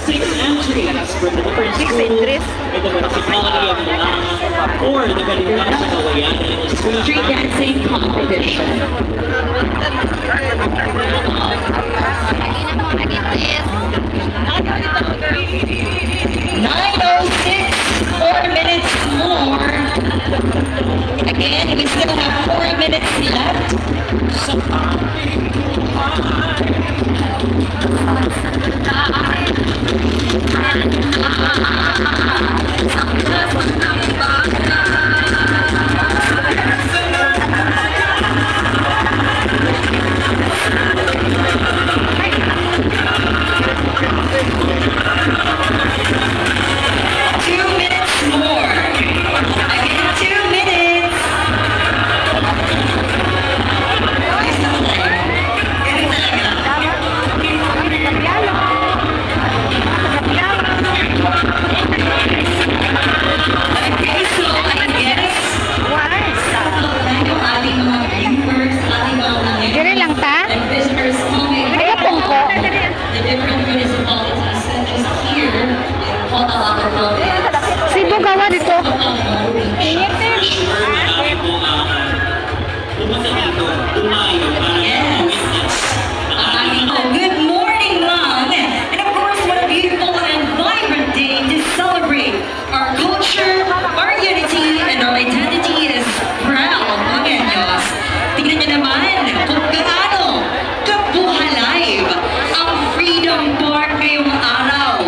six entries from the different schools. Ito ba na si Polly ang mga or nagalingan sa kawayanan school Street dancing competition. "9:06, 4 minutes more." Again, we still have 4 minutes left. So, good morning, Mom. And of course, what a beautiful and vibrant day to celebrate our culture, our unity, and our identity is proud, mga Anyos. Tingnan niyo naman kung gaano kabuhalay ang Freedom Park ngayong araw.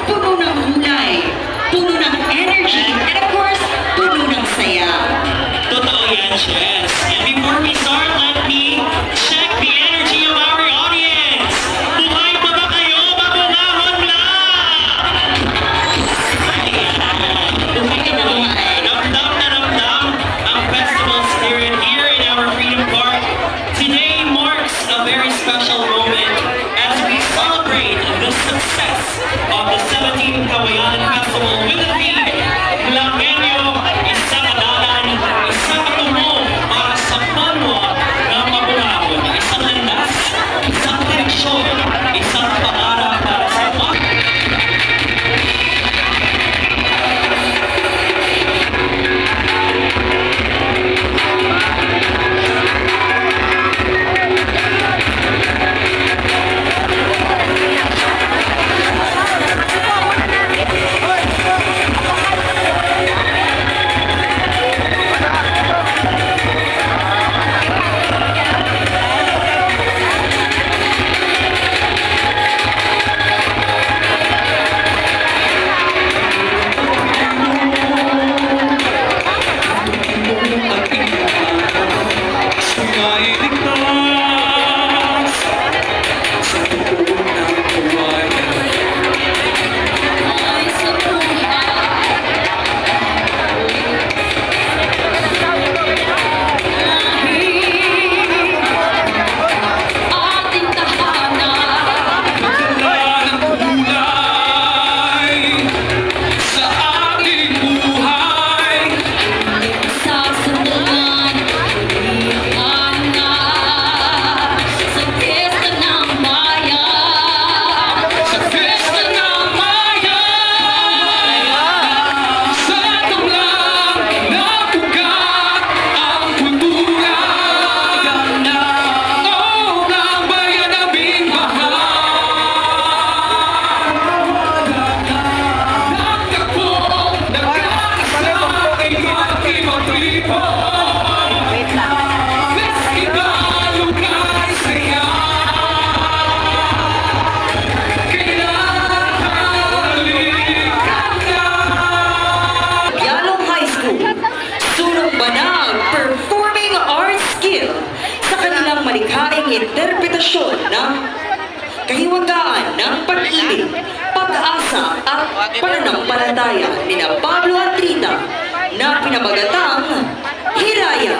Puno ng kulay, puno ng energy, and of course, puno ng saya. Totoo yan, Jess. And before we start, let me check the energy of our audience. Buhay pa ba kayo? Mabungahon lang! Buhay na buhay. Ramdam na ramdam ang festival spirit here in our Freedom Park. Today marks a very special moment as we celebrate the success of the 17th Kawayanan Festival with the theme, Langenyo, isang adalan, isang tumo para sa banwa na mabungahon, isang landas, isang direksyon, isang pangarap para sa mga interpretasyon ng kahiwagaan ng pag-ibig, pag-asa at pananampalataya ni Pablo at Rita na pinamagatang Hiraya.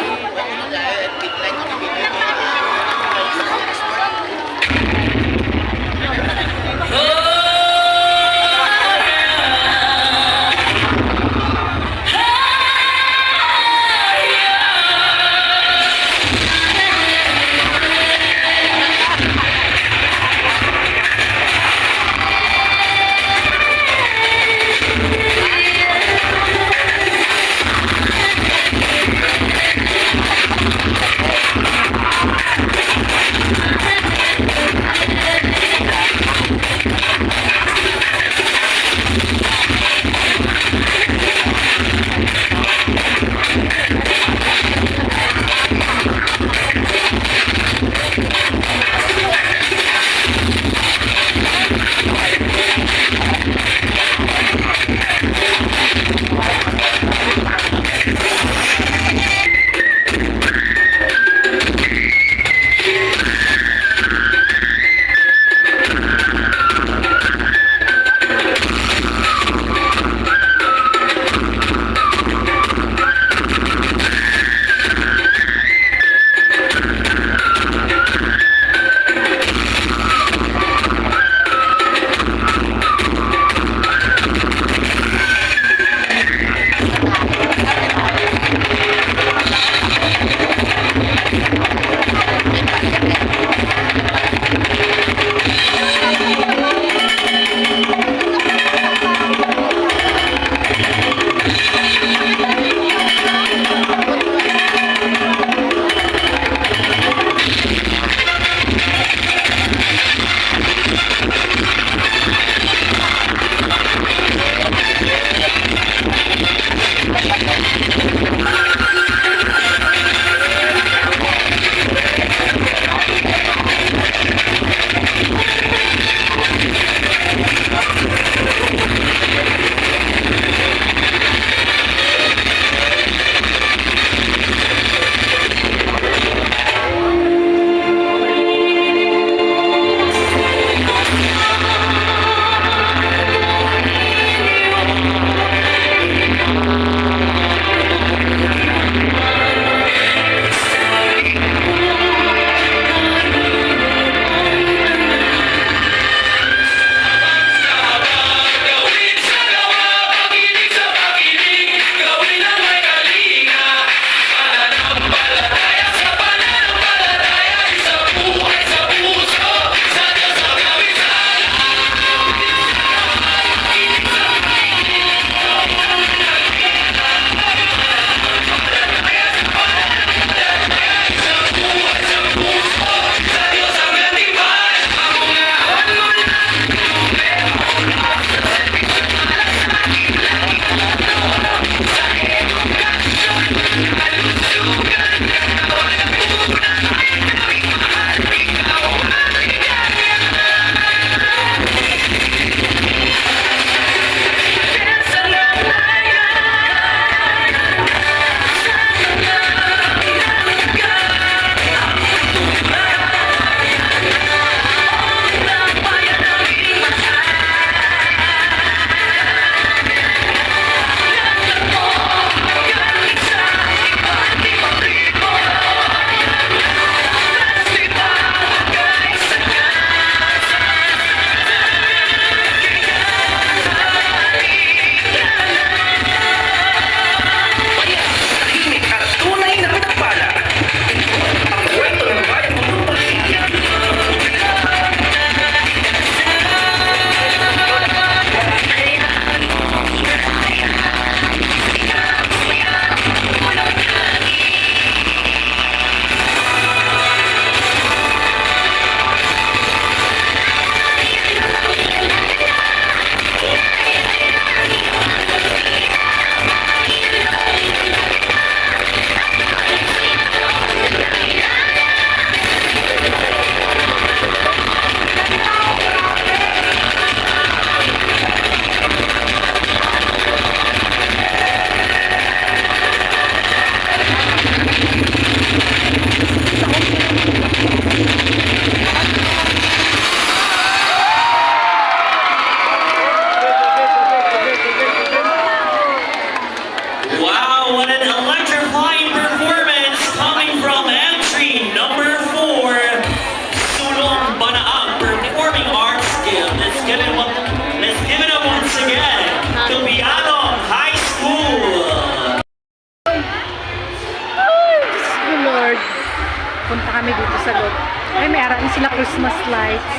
Christmas lights.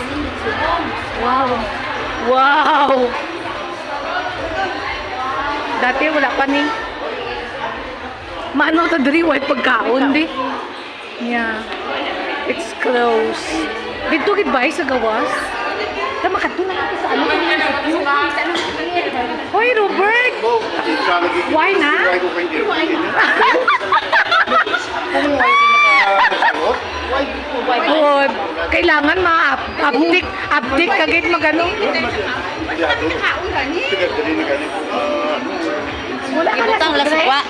Wow. Wow. Dati wala pa ni. Maano ta diri way pagkaon di. Yeah. It's close. Dito gid bay sa gawas. Ta makadto na natin sa ano. Hoy Robert. Why na? Good. Kailangan ma-update kagit magano. Wala ka na sa suwa.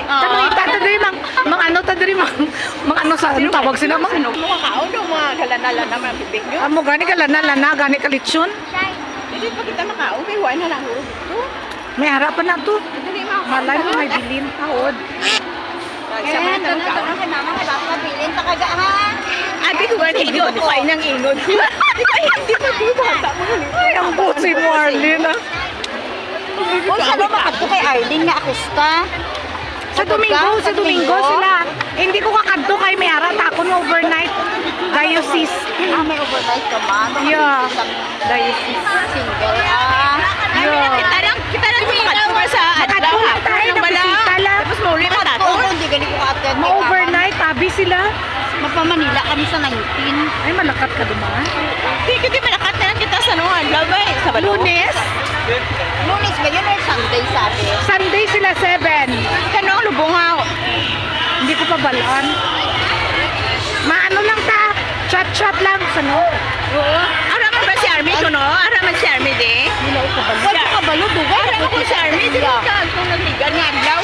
Tama ita diri mang ano ta diri mang ano sa ano tawag sila mang ano. Makakaon ng mga kalanala na mga bibig nyo. Amo gani ka lana gani ka lechon. Hindi pa kita makaon kay wala na lang hurog ito. May harapan na to. Dali mga Malay mo may bilin taod. Sama na ka. kay mama kay baka bilin ta kaga ha. Abi ko gani ingon, ko ay nang ingon. Hindi pa ko bata mo ni. Ay ang pusi mo Arlene. Unsa ba makadto kay Arling nga akusta? Sa Domingo sila. Hindi ko kakadto kay may harap ako no overnight diocese. Ah, may overnight ka man. Yeah. Diocese. Single ah. Yeah. Kita lang makadto sa adlaw ha. Tayo na bisita lang. Tapos mauli pa tato. Oo, hindi gali ko ka-attend. Ma-overnight, tabi sila. Mapa Manila kami sa 19. Ay, malakat ka dumaan. Hindi ko di malakat na lang kita sa no adlaw ba sa balo. Lunes, Lunes ba yun or Sunday sabi? Sunday sila 7. Kanong lubong ha. Hindi ko pa balaan. Maano lang ta? Chat-chat lang sa no? Oo. Ara man ba si Army ko no? Ara man si Army de. Hilaw ka ba? Wala ka balo dugay. Ara ko si Army di ka kung nagtigan nga adlaw.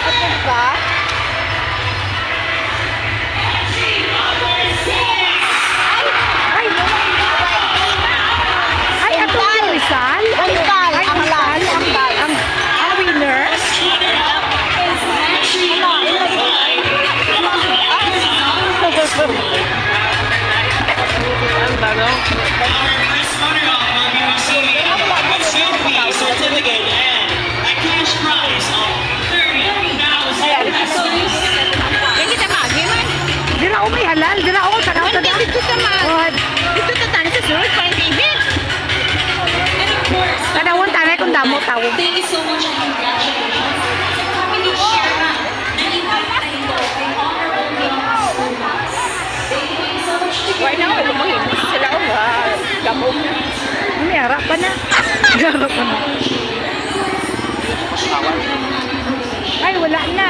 Atong ka? Ay, ato yung Rizal? Ang tal, Ay, ang tal, ang tal. Ang winner? Our first runner-up will be receiving a selfie certificate and a cash prize of 30,000 pesos. Hindi kita magi man. Dira ako may halal. Dira ako tanaw Hindi tanaw. dito ta man. God. Dito ta tani sa sulod pa TV. And of course, Tanawon tanay kung damo tao. thank you so much and congratulations. Kami ni Shira, na-invite tayo kay Honorable Mayor Sumas. Thank you so much to Why na wala mo hindi sila o gamog. May harap pa na. Harap pa na. Ay, wala na.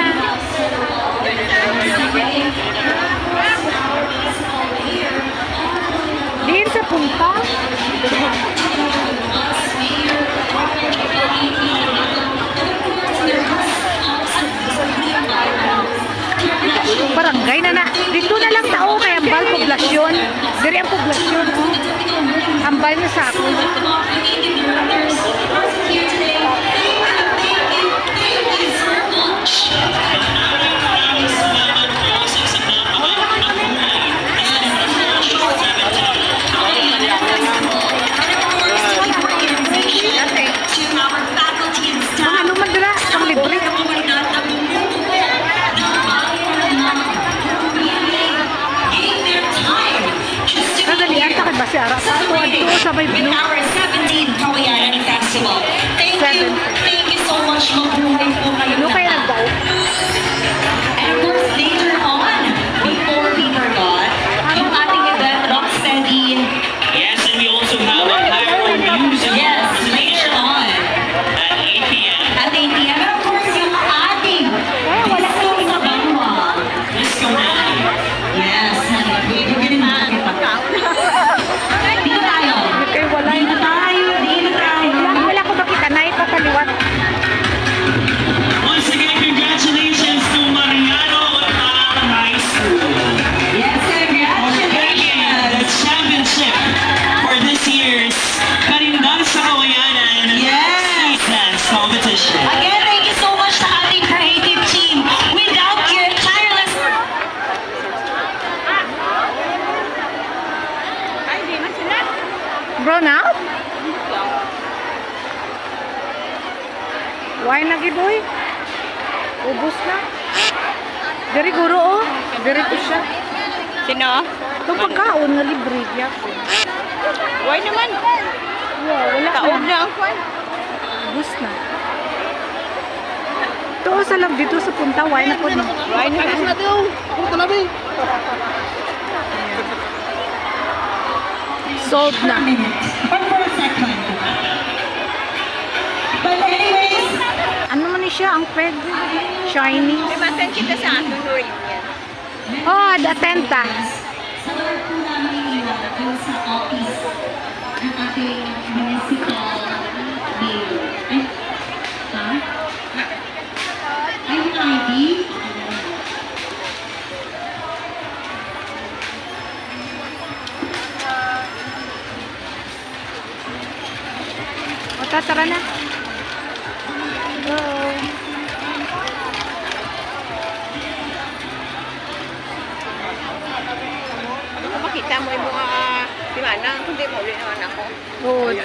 Din sa punta. Barangay na na. Dito na lang tao kay Ambal Poblasyon. Diri ang poblasyon. Oh. Ambal na sa ako. to our faculty and staff. Mga lumadra. Ang libre. Gave their time just to be Kadalian here takad ba si Ara? Sa ato sa may with blue. our 17th Kawayanan Festival. Thank you so much. Mabuhay po kayo Ano kaya lahat. nagbaw? And of course, later on, before we forgot, yung ating event, Rocksteady. Yes, and we also have a Pyro Music. Yes, later on. At 8 p.m. At 8 p.m. And of course, yung ating Disco sa Banwa. Disco Night. Yes, we're gonna make it. Dito tayo. Kay wala. Dito tayo. Dito tayo. Wala ko makita na ipapaliwat. Once again, congratulations to Mariano Otala High School. Yes, congratulations. The championship for this year's Karindan sa Kawayanan Street Dance Competition. Again, thank you so much sa ating creative team. Without your tireless Ay, di man sila. Brown out? Why na giboy? Ubus na. Dari guro oh. Dari ko siya. Sino? Itong pagkaon nga libre, gyapon. Why naman? Wow, wala Kaog na. na ang kwan. Bus na. Ito sa lab dito sa punta, why na po na. Why naman? Solved na. 1 minute. 1 more second. But anyways, Ano man ni siya, ang peg? Shiny. Limasan kita sa ato no reunion. Oh, atenta. sa loob po namin yung sa office ng ating municipal mayor. Ay, ha? Ay, yung ID? O, tara na. Go. Makita mo yung mga si Manang, kundi mo ulit naman ako. Good.